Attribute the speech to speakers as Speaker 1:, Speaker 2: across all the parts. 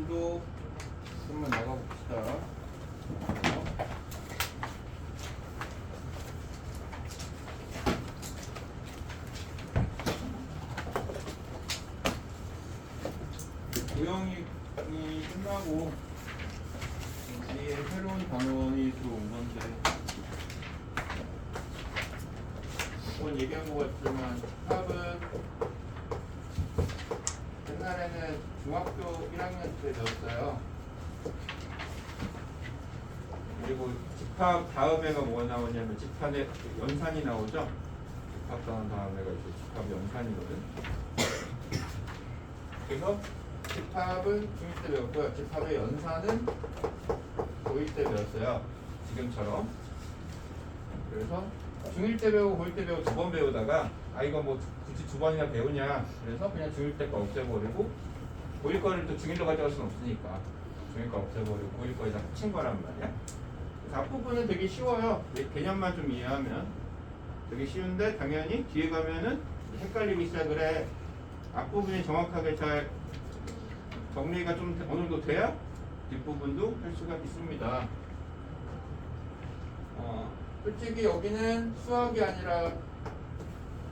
Speaker 1: 2번도 한번 나가봅시다. 도형이 끝나고 뒤에 새로운 단원이 들어온 건데 이건 얘기한 것 같지만 집합은 옛날에는 중학교 1학년 때 배웠어요. 그리고 집합 다음에가 뭐가 나오냐면 집합의 연산이 나오죠. 집합 다음에가 이제 집합 연산이거든. 그래서 집합은 중1 때 배웠고요. 집합의 연산은 고1 때 배웠어요. 지금처럼. 그래서 중1 때 배우고 고1 때 배우고 2번 배우다가 이거 뭐 굳이 2번이나 배우냐. 그래서 그냥 중1 때 거 없애버리고 고1 거를 또 중1로 가져갈 수는 없으니까 중1 거 없애버리고 고1 거에다 합친 거란 말이야. 그래서 앞부분은 되게 쉬워요. 개념만 좀 이해하면 되게 쉬운데 당연히 뒤에 가면은 헷갈리기 시작을 해. 앞부분이 정확하게 잘 정리가 좀 어느 정도 돼야 뒷부분도 할 수가 있습니다. 솔직히 여기는 수학이 아니라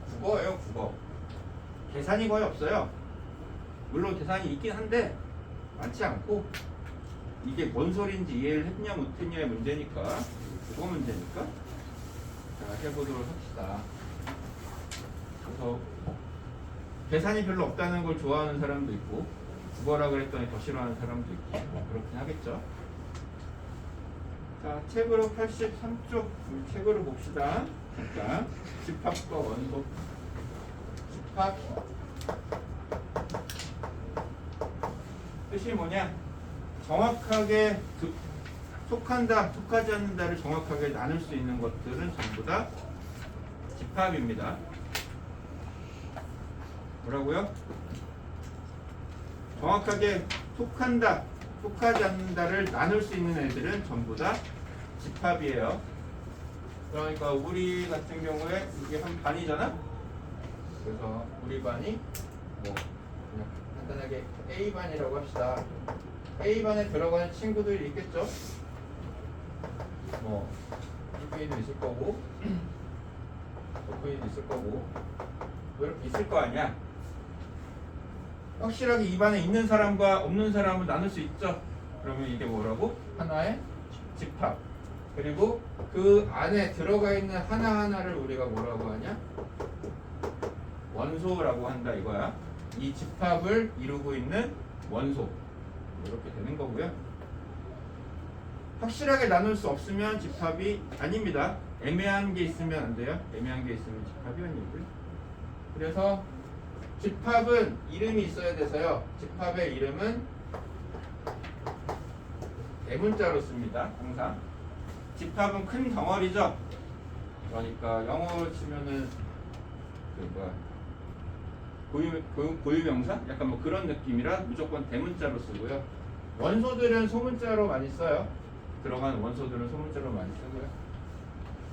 Speaker 1: 국어예요, 국어. 계산이 거의 없어요. 물론 계산이 있긴 한데 많지 않고 이게 뭔 소리인지 이해를 했냐 못했냐의 문제니까 국어 문제니까 자, 해보도록 합시다. 그래서 계산이 별로 없다는 걸 좋아하는 사람도 있고 국어라 그랬더니 더 싫어하는 사람도 있고 뭐 그렇긴 하겠죠. 자, 책으로 83쪽 책으로 봅시다. 잠깐 집합과 원소. 집합 뜻이 뭐냐? 정확하게 속한다, 속하지 않는다를 정확하게 나눌 수 있는 것들은 전부 다 집합입니다. 뭐라고요? 정확하게 속한다, 속하지 않는다를 나눌 수 있는 애들은 전부 다 집합이에요. 그러니까 우리 같은 경우에 이게 한 반이잖아? 그래서 우리 반이 뭐 그냥 간단하게 A반이라고 합시다. A반에 들어가는 친구들이 있겠죠? 뭐 B반도 있을 거고 B반도 있을 거고 뭐 이렇게 있을 거 아니야? 확실하게 입안에 있는 사람과 없는 사람을 나눌 수 있죠. 그러면 이게 뭐라고? 하나의 집합. 그리고 그 안에 들어가 있는 하나하나를 우리가 뭐라고 하냐? 원소라고 한다 이거야. 이 집합을 이루고 있는 원소. 이렇게 되는 거고요. 확실하게 나눌 수 없으면 집합이 아닙니다. 애매한 게 있으면 안 돼요. 애매한 게 있으면 집합이 아니고요. 그래서 집합은 이름이 있어야 돼서요. 집합의 이름은 대문자로 씁니다. 항상. 집합은 큰 덩어리죠. 그러니까 영어로 치면은 고유명사? 약간 뭐 그런 느낌이라 무조건 대문자로 쓰고요. 원소들은 소문자로 많이 써요. 들어가는 원소들은 소문자로 많이 쓰고요.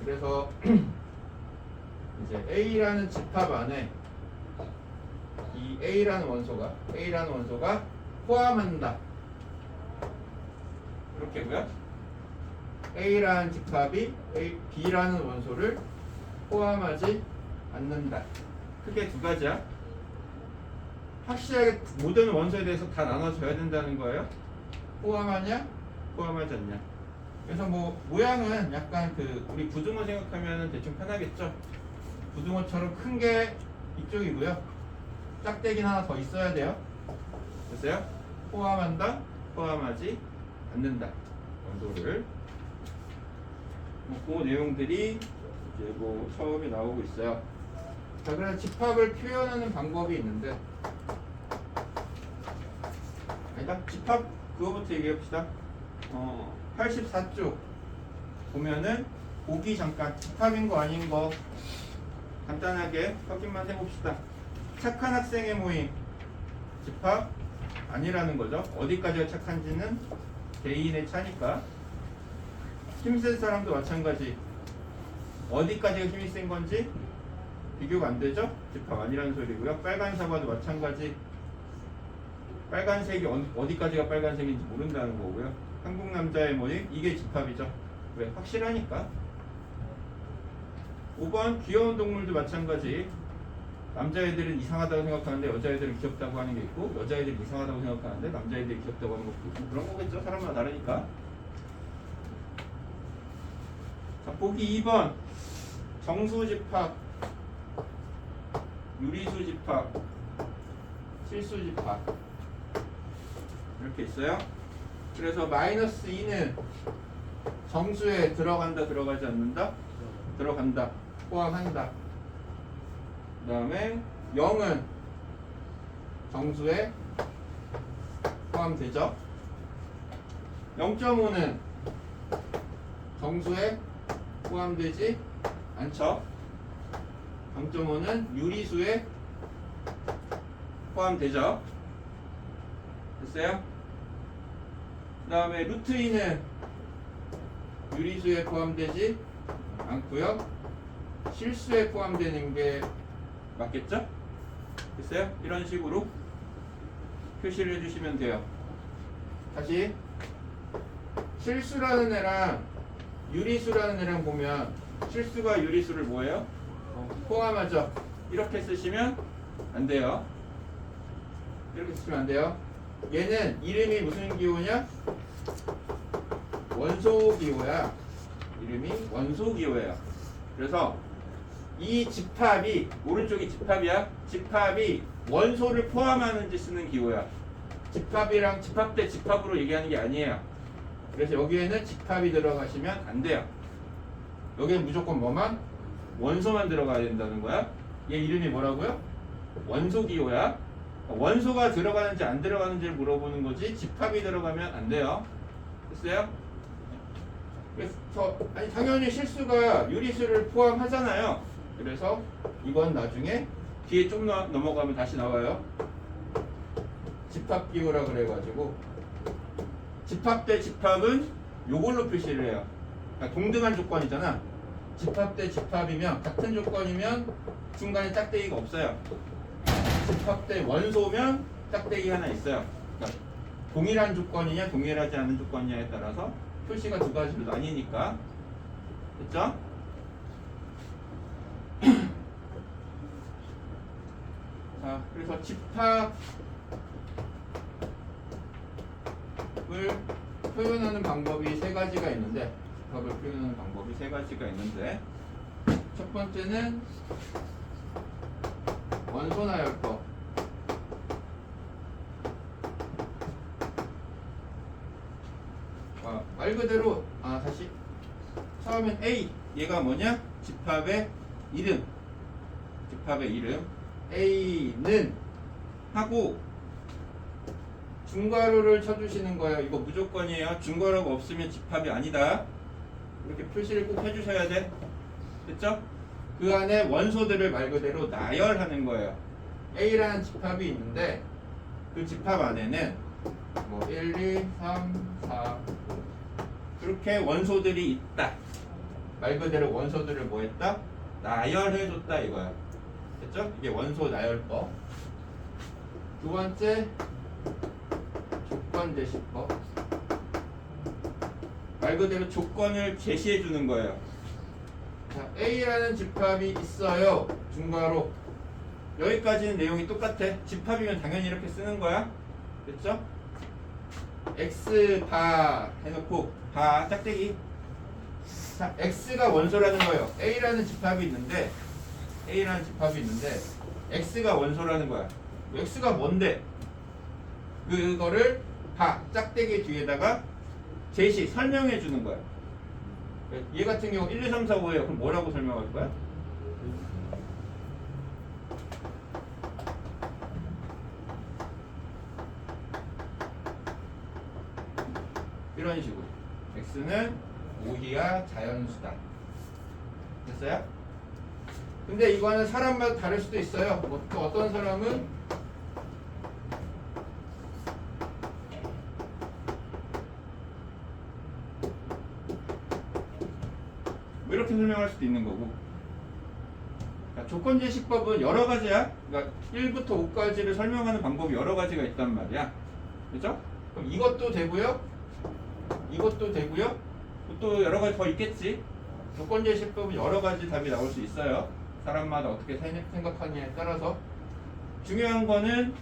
Speaker 1: 그래서 이제 A라는 집합 안에 이 A라는 원소가 포함한다. 이렇게고요. A라는 집합이 B라는 원소를 포함하지 않는다. 크게 두 가지야. 확실하게 모든 원소에 대해서 다 나눠줘야 된다는 거예요. 포함하냐? 포함하지 않냐? 그래서 뭐 모양은 약간 우리 부등호 생각하면 대충 편하겠죠. 부등호처럼 큰 게 이쪽이고요. 짝대기는 하나 더 있어야 돼요. 됐어요? 포함한다, 포함하지 않는다. 원소를. 그 내용들이 이제 뭐 처음에 나오고 있어요. 자, 그래서 집합을 표현하는 방법이 있는데, 아니다. 집합 그거부터 얘기합시다. 84쪽 보면은 보기 잠깐 집합인 거 아닌 거 간단하게 확인만 해봅시다. 착한 학생의 모임 집합 아니라는 거죠. 어디까지가 착한지는 개인의 차니까. 힘센 사람도 마찬가지. 어디까지가 힘이 센 건지 비교가 안 되죠. 집합 아니라는 소리고요. 빨간 사과도 마찬가지. 빨간색이 어디까지가 빨간색인지 모른다는 거고요. 한국 남자의 모임 이게 집합이죠. 왜? 확실하니까. 5번 귀여운 동물도 마찬가지. 남자애들은 이상하다고 생각하는데 여자애들은 귀엽다고 하는 게 있고, 여자애들이 이상하다고 생각하는데 남자애들이 귀엽다고 하는 것도 있고, 그런 거겠죠. 사람마다 다르니까. 자, 보기 2번 정수 집합, 유리수 집합, 실수 집합 이렇게 있어요. 그래서 마이너스 2는 정수에 들어간다, 들어가지 않는다? 들어간다, 포함한다. 그 다음에 0은 정수에 포함되죠. 0.5는 정수에 포함되지 않죠. 0.5는 유리수에 포함되죠. 됐어요? 그 다음에 루트 2는 유리수에 포함되지 않고요. 실수에 포함되는 게 맞겠죠? 됐어요? 이런 식으로 표시를 해주시면 돼요. 다시 실수라는 애랑 유리수라는 애랑 보면 실수가 유리수를 뭐예요? 포함하죠. 이렇게 쓰시면 안 돼요. 이렇게 쓰시면 안 돼요. 얘는 이름이 무슨 기호냐? 원소 기호야. 이름이 원소 기호예요. 그래서 이 집합이, 오른쪽이 집합이야. 집합이 원소를 포함하는지 쓰는 기호야. 집합이랑 집합 대 집합으로 얘기하는 게 아니에요. 그래서 여기에는 집합이 들어가시면 안 돼요. 여기는 무조건 뭐만? 원소만 들어가야 된다는 거야. 얘 이름이 뭐라고요? 원소 기호야. 원소가 들어가는지 안 들어가는지를 물어보는 거지, 집합이 들어가면 안 돼요. 됐어요? 그래서 아니 당연히 실수가 유리수를 포함하잖아요. 그래서 이건 나중에 뒤에 좀 넘어가면 다시 나와요. 집합 기호라 그래가지고 집합 대 집합은 요걸로 표시를 해요. 그러니까 동등한 조건이잖아. 집합 대 집합이면 같은 조건이면 중간에 짝대기가 없어요. 집합 대 원소면 짝대기 하나 있어요. 그러니까 동일한 조건이냐 동일하지 않은 조건이냐에 따라서 표시가 두 가지로 나뉘니까. 됐죠? 자, 그래서 집합을 표현하는 방법이 세 가지가 있는데, 집합을 표현하는 방법이 세 가지가 있는데, 첫 번째는 원소 나열법. 말 그대로 다시 처음엔 A, 얘가 뭐냐? 집합의 이름. 집합의 이름 A는 하고 중괄호를 쳐주시는 거예요. 이거 무조건이에요. 중괄호가 없으면 집합이 아니다. 이렇게 표시를 꼭 해주셔야 돼. 됐죠? 그 안에 원소들을 말 그대로 나열하는 거예요. A라는 집합이 있는데 그 집합 안에는 뭐 1, 2, 3, 4, 5 그렇게 원소들이 있다. 말 그대로 원소들을 뭐 했다? 나열해줬다 이거야. 됐죠? 이게 원소 나열법. 두 번째 조건 제시법. 말 그대로 조건을 제시해 주는 거예요. 자, A라는 집합이 있어요. 중괄호. 여기까지는 내용이 똑같아. 집합이면 당연히 이렇게 쓰는 거야. 됐죠? X 바 해놓고 바 짝대기. 자, X가 원소라는 거예요. A라는 집합이 있는데 X가 원소라는 거야. X가 뭔데? 그거를 바 짝대기 뒤에다가 제시 설명해 주는 거야. 얘 같은 경우 1, 2, 3, 4, 5예요. 그럼 뭐라고 설명할 거야? 이런 식으로. X는 모희야 자연수다. 됐어요? 근데 이거는 사람마다 다를 수도 있어요. 뭐 또 어떤 사람은 뭐 이렇게 설명할 수도 있는 거고. 그러니까 조건제시법은 여러 가지야. 그러니까 1부터 5까지를 설명하는 방법이 여러 가지가 있단 말이야. 그죠? 그럼 이것도 되고요. 이것도 되고요. 또 여러 가지 더 있겠지. 조건 제시법은 여러 가지 답이 나올 수 있어요. 사람마다 어떻게 생각하느냐에 따라서. 중요한 거는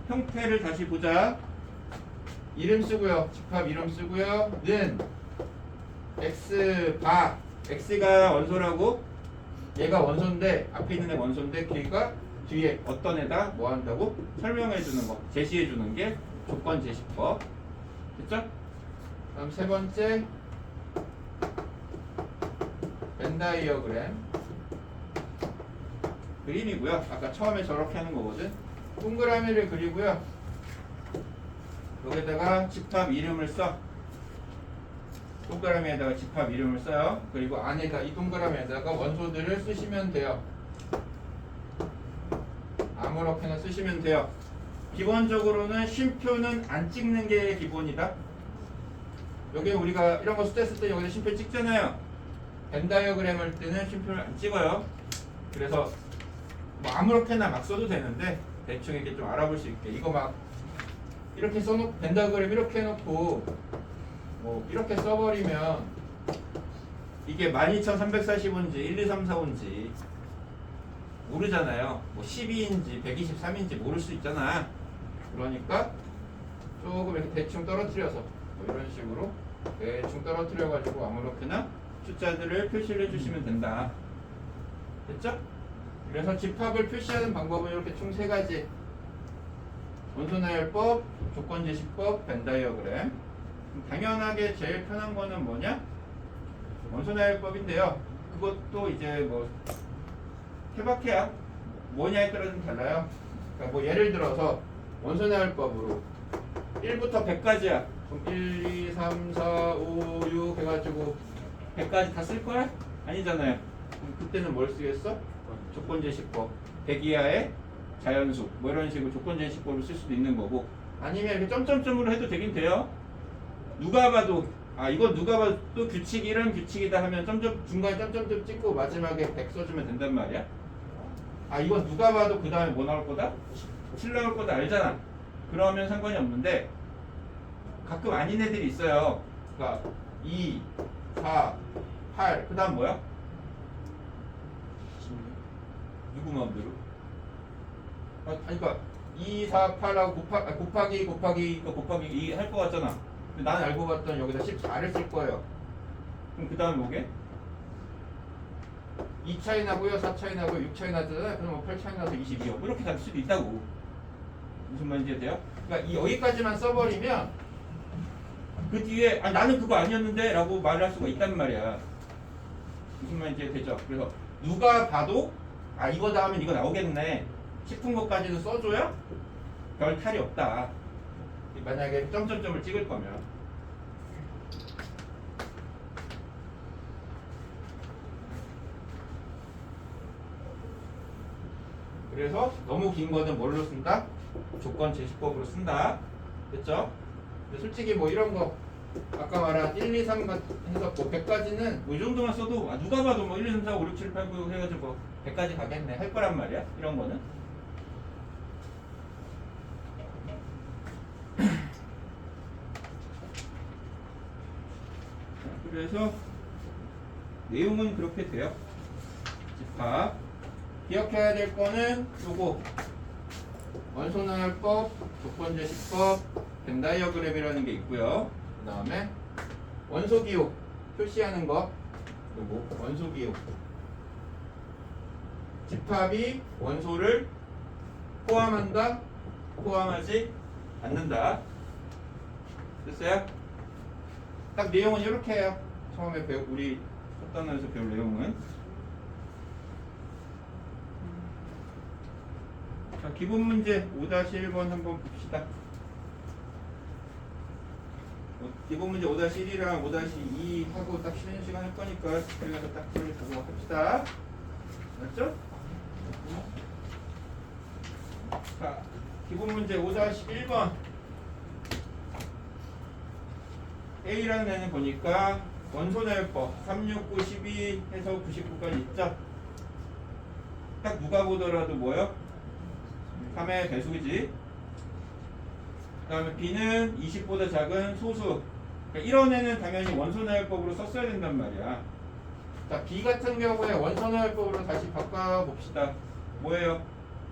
Speaker 1: 형태를 다시 보자. 이름 쓰고요. 집합 이름 쓰고요. 는 x 바 x가 원소라고 얘가 원소인데 앞에 있는 애 원소인데 걔가 뒤에 어떤 애다 뭐 한다고 설명해 주는 거 제시해 주는 게 조건 제시법. 됐죠? 다음 세 번째 벤 다이어그램 그림이고요. 아까 처음에 저렇게 하는 거거든. 동그라미를 그리고요. 여기다가 집합 이름을 써. 동그라미에다가 집합 이름을 써요. 그리고 안에다 이 동그라미에다가 원소들을 쓰시면 돼요. 아무렇게나 쓰시면 돼요. 기본적으로는 쉼표는 안 찍는 게 기본이다. 여기 우리가 이런 거 스트레스 때 여기다 쉼표 찍잖아요. 벤 다이어그램 할 때는 쉼표를 안 찍어요. 그래서 뭐 아무렇게나 막 써도 되는데 대충 이렇게 좀 알아볼 수 있게 이거 막 이렇게 써놓고 벤 다이어그램 이렇게 해놓고 뭐 이렇게 써버리면 이게 12340인지 12345인지 모르잖아요. 뭐 12인지 123인지 모를 수 있잖아. 그러니까 조금 이렇게 대충 떨어뜨려서 뭐 이런 식으로 대충 떨어뜨려 가지고 아무렇게나 숫자들을 표시를 해주시면 된다. 됐죠? 그래서 집합을 표시하는 방법은 이렇게 총 세 가지. 원소나열법, 조건제시법, 벤 다이어그램. 당연하게 제일 편한 거는 뭐냐? 원소나열법인데요. 그것도 이제 뭐 케바케야 뭐냐에 따라 좀 달라요. 그러니까 뭐 예를 들어서 원소나열법으로 1부터 100까지야. 그럼 1, 2, 3, 4, 5, 6 해가지고 100까지 다 쓸 거야? 아니잖아요. 그럼 그때는 뭘 쓰겠어? 조건제시법. 100 이하의 자연수 뭐 이런 식으로 조건제시법을 쓸 수도 있는 거고 아니면 이렇게 점점점으로 해도 되긴 돼요. 누가 봐도 이건 누가 봐도 규칙이 이런 규칙이다 하면 점점 중간에 점점점 찍고 마지막에 100 써주면 된단 말이야. 이건 누가 봐도 그 다음에 뭐 나올 거다? 7 나올 거다 알잖아. 그러면 상관이 없는데 가끔 아닌 애들이 있어요. 그러니까 2, 4, 8 그 다음 뭐야? 누구 마음대로? 그러니까 2, 4, 8하고 곱하기 2 할 거 같잖아. 근데 나는 알고 봤더니 여기다 14를 쓸 거예요. 그럼 그 다음에 뭐게? 2 차이 나고요, 4 차이 나고요, 6 차이 나잖아요. 그럼 8 차이 나서 22요. 이렇게 갈 수도 있다고. 무슨 말인지 돼요? 그러니까 여기까지만 써버리면 그 뒤에 나는 그거 아니었는데 라고 말을 할 수가 있단 말이야. 무슨 말인지 되죠? 그래서 누가 봐도 이거 다음엔 이거 나오겠네 싶은 것까지는 써줘야 별 탈이 없다. 만약에 점점점을 찍을 거면. 그래서 너무 긴 거는 뭘로 쓴다? 조건 제시법으로 쓴다. 됐죠? 근데 솔직히 뭐 이런 거 아까 말한 1, 2, 3 해서 뭐 100까지는 뭐 이 정도만 써도 누가 봐도 뭐 1, 2, 3, 4, 5, 6, 7, 8, 9 해가지고 100까지 가겠네 할 거란 말이야. 이런 거는. 그래서 내용은 그렇게 돼요. 집합. 기억해야 될 거는 요거 원소나열법, 조건제시법, 벤 다이어그램이라는 게 있고요. 그 다음에 원소기호 표시하는 거 요거 원소기호. 집합이 원소를 포함한다, 포함하지 않는다. 됐어요? 딱 내용은 이렇게 해요. 처음에 우리 첫 단원에서 배울 내용은. 자, 기본 문제 5-1번 한번 봅시다. 기본 문제 5-1이랑 5-2 하고 딱 쉬는 시간 할 거니까 그래서 딱 저를 보고 합시다. 맞죠? 자, 기본 문제 5-1번. A라는 애는 보니까 원소나열법 3, 6, 9, 12 해서 99까지 있죠? 딱 누가 보더라도 뭐요? 3의 배수지. 다음에 B는 20보다 작은 소수. 그러니까 이런 애는 당연히 원소나열법으로 썼어야 된단 말이야. 자, B 같은 경우에 원소나열법으로 다시 바꿔봅시다. 뭐예요?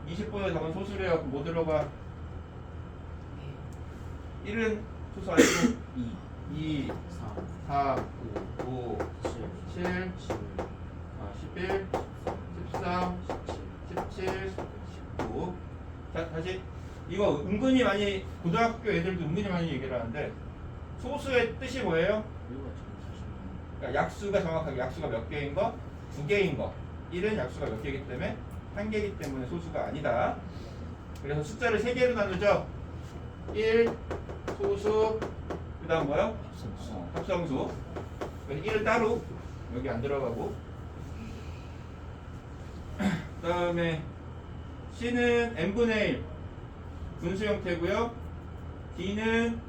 Speaker 1: 20보다 작은 소수래요. 뭐 들어가? 1은 소수 아니고 2, 4, 5, 7, 11, 13, 17, 19. 자, 다시 이거 은근히 많이 고등학교 애들도 은근히 많이 얘기를 하는데 소수의 뜻이 뭐예요? 그러니까 약수가 정확하게 약수가 몇 개인 거? 2개인 거. 1은 약수가 몇 개이기 때문에 1개이기 때문에 소수가 아니다. 그래서 숫자를 3개로 나누죠. 1, 소수, 그 다음 뭐요? 합성수. 그래서 1은 따로 여기 안 들어가고, 그 다음에 C는 n분의 1 분수 형태고요. D는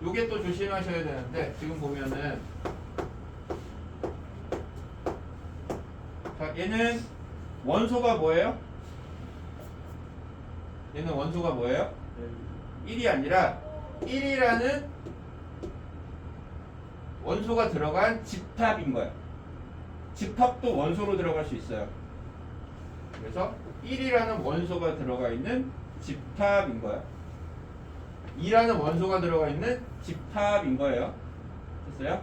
Speaker 1: 요게 또 조심하셔야 되는데 지금 보면은 자, 얘는 원소가 뭐예요? 얘는 원소가 뭐예요? 1이 아니라 1이라는 원소가 들어간 집합인 거예요. 집합도 원소로 들어갈 수 있어요. 그래서 1이라는 원소가 들어가 있는 집합인 거예요. 2라는 원소가 들어가 있는 집합인 거예요. 됐어요?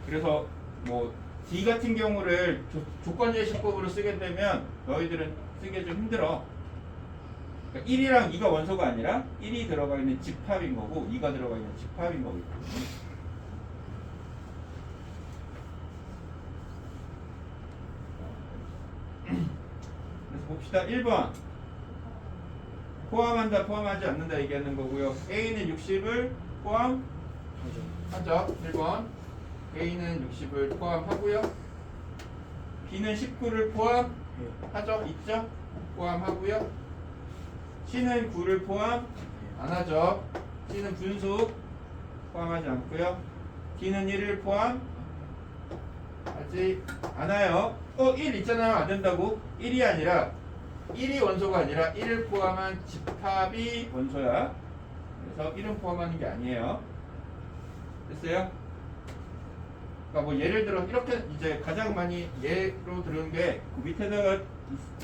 Speaker 1: 그래서 뭐 D 같은 경우를 조건제시법으로 쓰게 되면 너희들은 쓰기 좀 힘들어. 그러니까 1이랑 2가 원소가 아니라 1이 들어가 있는 집합인 거고 2가 들어가 있는 집합인 거고. 그래서 봅시다. 1번 포함한다 포함하지 않는다 얘기하는 거고요. A는 60을 포함하죠. 1번 A는 60을 포함하고요. B는 19를 포함하죠. 있죠? 포함하고요. C는 9를 포함 안 하죠. C는 분수 포함하지 않고요. D는 1을 포함 하지 않아요. 1 있잖아요. 안 된다고. 1이 아니라 1이 원소가 아니라 1을 포함한 집합이 원소야. 그래서 1은 포함하는 게 아니에요. 됐어요? 그러니까 뭐 예를 들어 이렇게 이제 가장 많이 예로 들은 게 그 밑에다가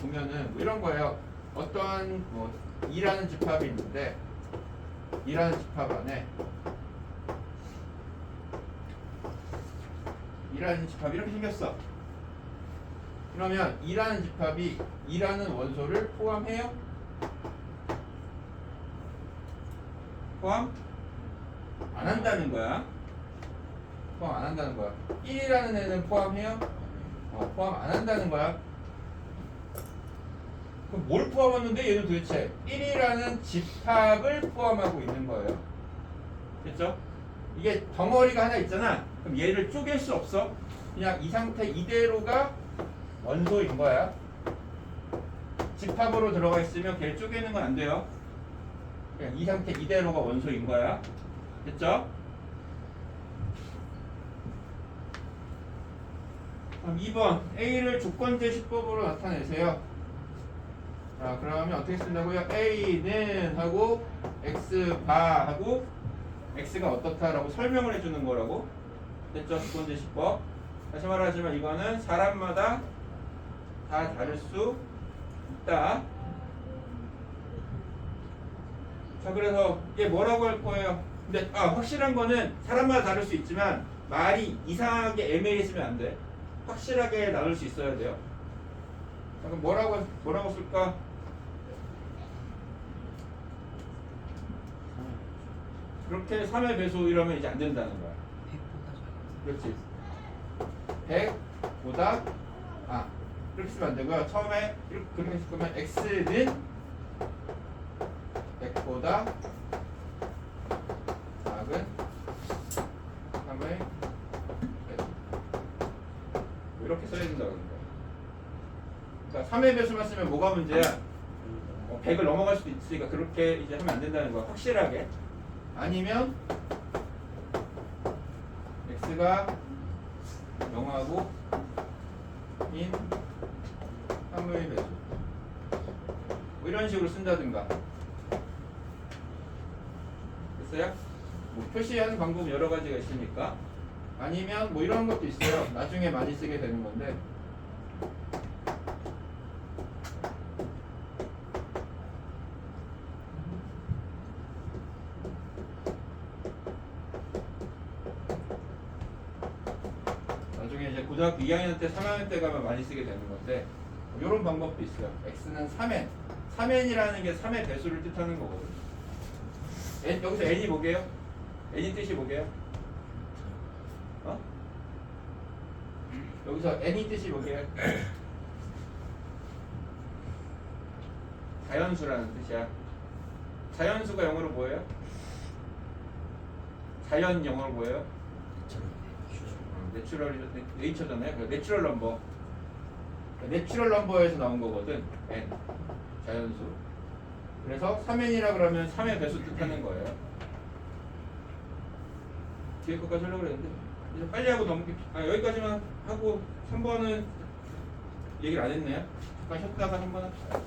Speaker 1: 보면은 뭐 이런 거예요. 어떠한 뭐 2라는 집합이 있는데 2라는 집합 안에 2라는 집합이 이렇게 생겼어. 그러면 2라는 집합이 2라는 원소를 포함해요? 포함? 안 한다는 거야. 포함 안 한다는 거야. 1이라는 애는 포함해요? 포함 안 한다는 거야. 그럼 뭘 포함하는데 얘는 도대체 1이라는 집합을 포함하고 있는 거예요. 됐죠? 이게 덩어리가 하나 있잖아. 그럼 얘를 쪼갤 수 없어. 그냥 이 상태 이대로가 원소인 거야. 집합으로 들어가 있으면 걔를 쪼개는 건 안 돼요. 그냥 이 상태 이대로가 원소인 거야. 됐죠? 그럼 2번 A를 조건제시법으로 나타내세요. 자, 그러면 어떻게 쓴다고요? A는 하고 X 바 하고 X가 어떻다라고 설명을 해주는 거라고. 됐죠? 조건제시법. 다시 말하지만 이거는 사람마다 다 다를 수 있다. 자, 그래서 이게 뭐라고 할 거예요? 근데 확실한 거는 사람마다 다를 수 있지만 말이 이상하게 애매해지면 안 돼. 확실하게 나눌 수 있어야 돼요. 자, 그럼 뭐라고 쓸까? 그렇게 3의 배수 이러면 이제 안 된다는 거야. 100보다 그렇지. 100보다 이렇게 쓰면 안 되고요. 처음에 이렇게 그렇게 했을 거면 x는 100보다 작은 3의 배수. 이렇게 써야 된다고 하는 거야. 그러니까 3의 배수만 쓰면 뭐가 문제야? 100을 넘어갈 수도 있으니까 그렇게 이제 하면 안 된다는 거야. 확실하게. 아니면 x가 0하고 인 3의 배수. 뭐 이런 식으로 쓴다든가. 됐어요? 뭐 표시하는 방법 여러 가지가 있으니까. 아니면 뭐 이런 것도 있어요. 나중에 많이 쓰게 되는 건데. 나중에 이제 고등학교 2학년 때, 3학년 때 가면 많이 쓰게 되는 건데, 이런 방법도 있어요. x는 3n. 3n이라는 게 3의 배수를 뜻하는 거거든요. n, 여기서 n이 뭐게요? n이 뜻이 뭐게요? 어? 여기서 n이 뜻이 뭐게요? 자연수라는 뜻이야. 자연수가 영어로 뭐예요? 자연 영어로 뭐예요? 내추럴, 네이처잖아요. 내추럴 넘버. 내추럴 넘버에서 나온 거거든. n. 자연수. 그래서 3n이라 그러면 3의 배수 뜻하는 거예요. 뒤에 것까지 하려고 그랬는데 이제 빨리 하고 여기까지만 하고 3번은 얘기를 안 했네요. 잠깐 쉬었다가 한번 합시다.